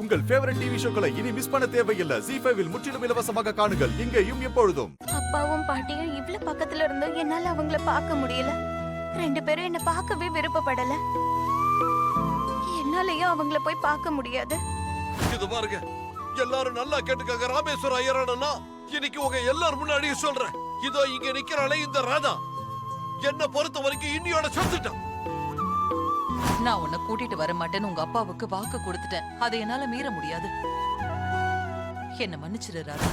உங்கள் favourite TV ஷோக்களை இனி miss பண்ண தேவையில்லை. ZEE5 இல் முற்றிலும் இலவசமாக காணுங்கள், இங்கேயும் எப்பொழுதும். அப்பாவும் பாட்டியும் இவ்ளோ பக்கத்துல இருந்தும் என்னால அவங்கள பார்க்க முடியல. ரெண்டு பேரும் என்ன பார்க்கவே விருப்பப்படல. என்னாலயும் அவங்கள போய் பார்க்க முடியாது. இது பாருங்க, எல்லாரும் நல்லா கேட்டுக்கங்க. ராமேஸ்வர ஐயரானா இன்னைக்கு உங்க எல்லாரும் முன்னாடியும் சொல்றேன். இதோ இங்க நிக்கிறாளே இந்த ராதா, என்ன பொறுத்த வரைக்கும் இன்னியோட சொத்துட்டான். நான் உன்னை கூட்டிட்டு வர மாட்டேன்னு உங்க அப்பாவுக்கு வாக்கு கொடுத்துட்டேன். அதை என்னால மீற முடியாது. என்ன மன்னிச்சிரு ராதா.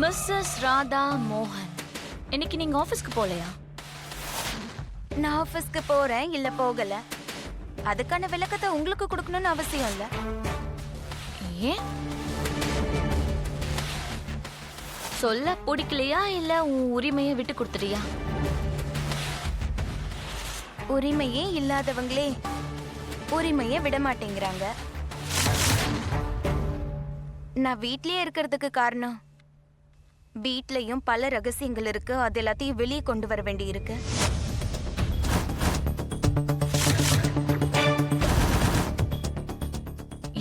மிஸ்ஸஸ் ராதா மோகன், இன்னைக்கு நீங்க ஆபீஸ்க்கு போலையா? நான் ஆபீஸ்க்கு போறேன் இல்ல போகல, அதுக்கான விளக்கத்தை உங்களுக்கு கொடுக்கணும்னு அவசியம் இல்ல. ஏன் சொல்ல பிடிக்கலையா இல்ல உன் உரிமையை விட்டு கொடுத்துறியா? உரிமையே இல்லாதவங்களே உரிமையை விட மாட்டேங்கிறாங்க. நான் வீட்லயே இருக்கிறதுக்கு காரணம், வீட்லயும் பல ரகசியங்கள் இருக்கு. அது எல்லாத்தையும் வெளியே கொண்டு வர வேண்டி இருக்கு.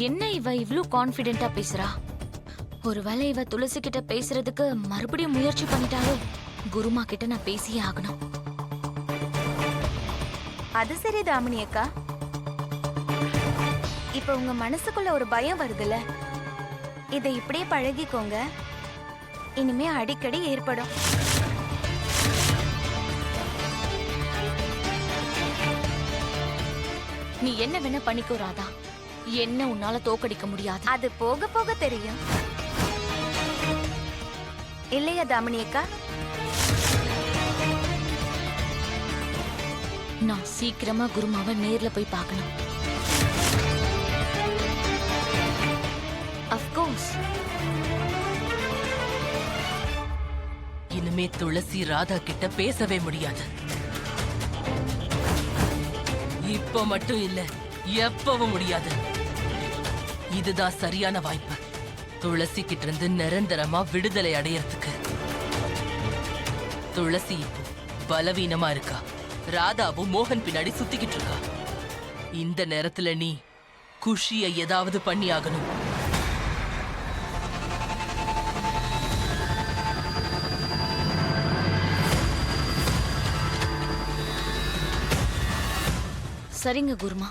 என்ன இவ இவ்ளோ கான்ஃபிடென்ட்டா பேசுறா? ஒருவேளை இவ துளசி கிட்ட பேசுறதுக்கு மறுபடியும் முயற்சி பண்ணிட்டாலோ? குருமா கிட்ட நான் பேசியே ஆகணும். அது சரி தாமினி அக்கா, இப்ப உங்க மனசுக்குள்ள ஒரு பயம் வருதுல, இதை இப்படியே பழகிக்கோங்க. இனிமே அடிக்கடி ஏற்படும். நீ என்ன வேணா பண்ணிக்கோ ராதா, என்ன உன்னால தோக்கடிக்க முடியாது. அது போக போக தெரியும் இல்லையா தாமினி அக்கா? நான் சீக்கிரமா குருமாவை நேர்ல போய் பார்க்கணும். Of course. இனிமே துளசி ராதா கிட்ட பேசவே முடியாது. இப்ப மட்டும் இல்ல, எப்பவும் முடியாது. இதுதான் சரியான வாய்ப்பு துளசி கிட்ட இருந்து நிரந்தரமா விடுதலை அடையறதுக்கு. துளசி இப்போ பலவீனமா இருக்கா. ராதாவும் மோகன் பின்னாடி சுத்திக்கிட்டு இருக்கா. இந்த நேரத்துல நீ குஷியை ஏதாவது பண்ணி ஆகணும். சரிங்க குருமா,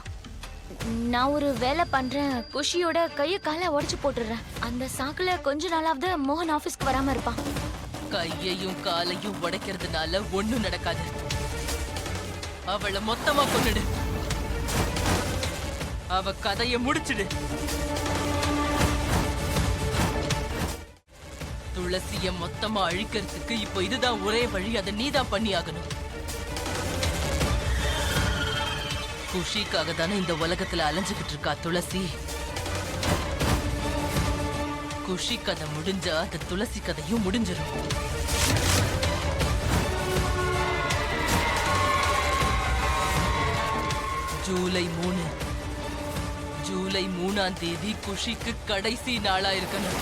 நான் ஒரு வேலை பண்றேன். குஷியோட கைய காலை உடைச்சு போட்டுறேன். அந்த சாக்குல கொஞ்ச நாளாவது மோகன் ஆபீஸ்க்கு வராம இருப்பான். கையையும் காலையும் உடைக்கிறதுனால ஒண்ணும் நடக்காது. அவளை மொத்தமா கொன்னுடு. அவ கதைய முடிச்சிடு. துளசிய மொத்தமா அழிக்கிறதுக்கு இப்போ இதுதான் ஒரே வழி. அதை நீதான் பண்ணி ஆகணும். குஷிக்காக தானே இந்த உலகத்துல அலைஞ்சுகிட்டு இருக்கா துளசி. குஷி கதை முடிஞ்சா அந்த துளசி கதையும் முடிஞ்சிடும். ஜூலை 3ஆம் தேதி குஷிக்கு கடைசி நாளா இருக்கணும்.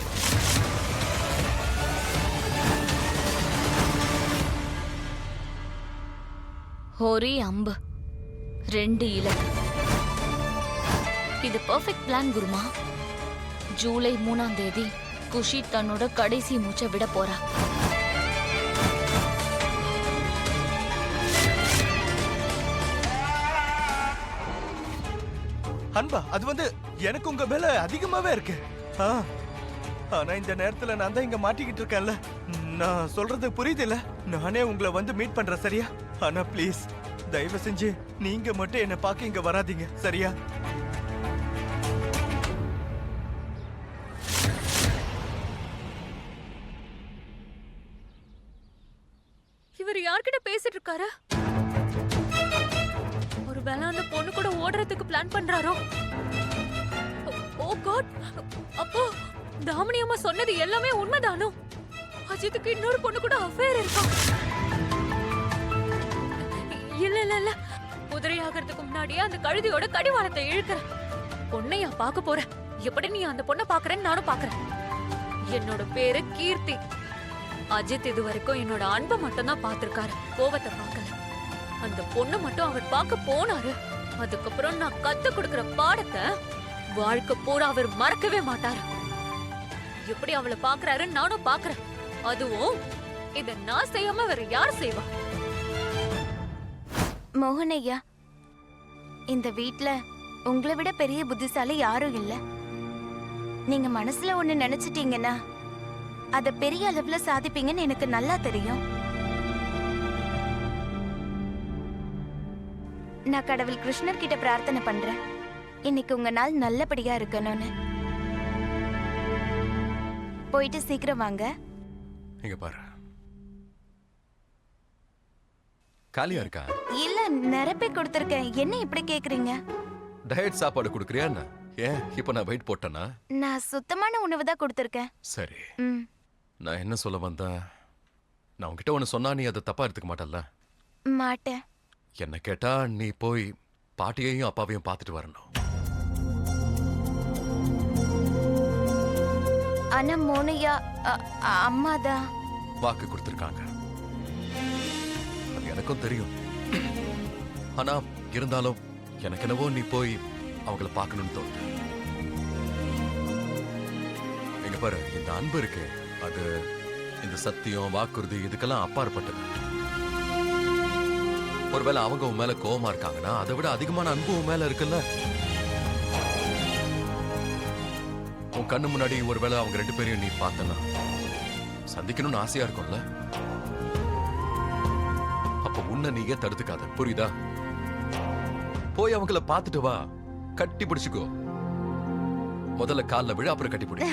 ஒரே அம்பு, 2 இலக்கு. இது பெர்ஃபெக்ட் பிளான் குருமா. ஜூலை 3ஆம் தேதி குஷி தன்னோட கடைசி மூச்சை விட போறா. அன்பா, அது எனக்கு உங்க மேல அதிகமாவே இருக்கு. ஆனா இந்த நேரத்துல நான் தான் இங்க மாட்டிக்கிட்டு இருக்கேன்ல. நான் சொல்றது புரியுது இல்ல? நானே உங்களை மீட் பண்றேன், சரியா? ஆனா ப்ளீஸ் தயவு செஞ்சு நீங்க மட்டும் என்ன பார்க்க இங்க வராதீங்க, சரியா? இவர் யார்கிட்ட பேசிட்டு இருக்காரு? ஒருவேளை அந்த பொண்ணு கூட ஓடுறதுக்கு பிளான் பண்றாரோ? ஓ காட், அப்போ தாமினி அம்மா சொன்னது எல்லாமே உண்மைதானோ? அஜித்துக்கு இன்னொரு பொண்ணு கூட அஃபேர் இருக்கா? இல்ல இல்ல இல்ல, குதிரை ஆகிறதுக்கு முன்னாடியே அந்த கழுதியோட கடிவாளத்தை இழுக்கிற பொண்ணையா பாக்க போற. எப்படி நீ அந்த பொண்ணை பாக்குறேன்னு நானும் பாக்குறேன். என்னோட பேரு கீர்த்தி. அஜித் இது வரைக்கும் என்னோட அன்பை மட்டும் தான் பார்த்திருக்காரு, கோவத்தை பார்க்கல. அந்த பொண்ணு மட்டும் அவர் பார்க்க போனாரு. அதுக்கப்புறம் நான் கத்து கொடுக்கிற பாடத்தை வாழ்க்கை பூரா அவர் மறக்கவே மாட்டாரு. எப்படி அவளை பாக்குறாரு நானும் பாக்குறேன். அதுவும் இத நான் செய்யாம வேற யார் செய்வா? மோகன் ஐயா, இந்த வீட்ல உங்களை விட பெரிய புத்திசாலி யாரும் இல்ல. நீங்க மனசுல ஒண்ணு நினைச்சிட்டீங்கன்னா அத பெரிய அளவுல சாதிப்பீங்கன்னு எனக்கு நல்லா தெரியும். நான் கடவுள் கிருஷ்ணர் கிட்ட பிரார்த்தனை பண்றேன், இன்னைக்கு உங்க நாள் நல்லபடியா இருக்கணும்னு. போயிட்டு சீக்கிரம் வாங்க. இங்க பாரு, காலியா இருக்கா? இல்ல, நிரப்பி கொடுத்திருக்கேன். என்ன இப்படி கேக்குறீங்க? டயட் சாப்பாடு குடுக்கறியா என்ன? ஏன் இப்ப நான் வெயிட் போட்டேனா? நான் சுத்தமான உணவு தான் கொடுத்திருக்கேன். சரி, ம். நான் என்ன சொல்ல வந்தேன், நான் உன்கிட்ட ஒன்னு சொன்னா நீ அதை தப்பா எடுத்துக்க மாட்டல்ல? மாட்டேன். என்ன கேட்டா நீ போய் பாட்டியையும் அப்பாவையும் பார்த்துட்டு வரணும். ஆனா மோனையா, அம்மாதான் வாக்கு கொடுத்திருக்காங்க, அது எனக்கும் தெரியும். ஆனா இருந்தாலும் எனக்கு என்னவோ நீ போய் அவங்கள பார்க்கணும்னு தோணுது. எங்க பாரு, இந்த அன்பு இருக்கு, அது இந்த சத்தியம் வாக்குறுதி இதுக்கெல்லாம் அப்பாற்பட்டது. ஒருவேளை அவங்க உன் மேல கோவமா இருக்காங்கன்னா அதை விட அதிகமான அன்பு உன் மேல இருக்குல்ல. உன் கண்ணு முன்னாடி ஒருவேளை அவங்க 2 பேரையும் நீ பார்த்தனா சந்திக்கணும்னு ஆசையா இருக்கும்ல. அப்ப உன்னை நீயே தடுத்துக்காத, புரியுதா? போய் அவங்கள பார்த்துட்டு வா, கட்டி பிடிச்சுக்கோ. முதல்ல கால்ல விழ, அப்புறம் கட்டி பிடி.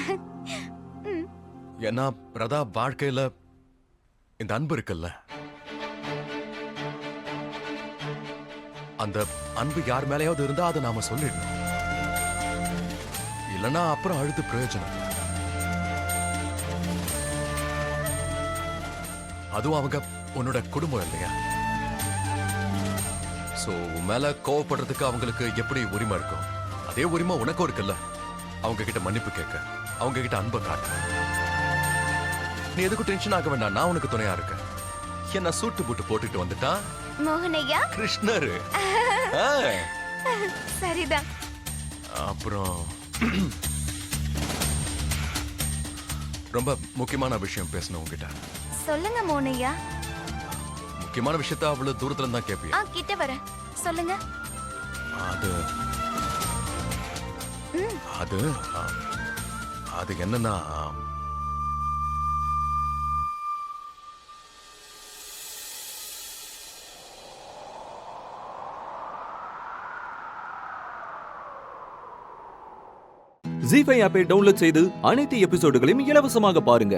ஏன்னா ரதா, வாழ்க்கையில இந்த அன்பு இருக்குல்ல, அந்த அன்பு யார் மேலேயாவது இருந்தா அதை நாம சொல்லிடணும். இல்லைன்னா அப்புறம் அழுது பிரயோஜனம். அதுவும் அவங்க உன்னோட குடும்பம் இல்லையா? சோ உன் மேல கோவப்படுறதுக்கு அவங்களுக்கு எப்படி உரிமை இருக்கும், அதே உரிமை உனக்கும் இருக்குல்ல. அவங்க கிட்ட மன்னிப்பு கேட்க, அவங்க கிட்ட அன்பை காட்ட. நீ எதுக்கும் டென்ஷன் ஆக வேண்டாம், நான் உனக்கு துணையா இருக்கேன். என்ன சூட்டு பூட்டு போட்டுட்டு வந்துட்டா மோகனையா, கிருஷ்ணர். சரிதான். அப்புறம் ரொம்ப முக்கியமான விஷயம் பேசணும் உங்ககிட்ட. சொல்லுங்க மோனையா. முக்கியமான விஷயத்த அவ்வளவு தூரத்துல தான் கேப்பியா? கிட்ட வர சொல்லுங்க. அது அது அது என்னன்னா, ஜீ5 ஆப்பை டவுன்லோட் செய்து அனைத்து எபிசோடுகளையும் இலவசமாக பாருங்க.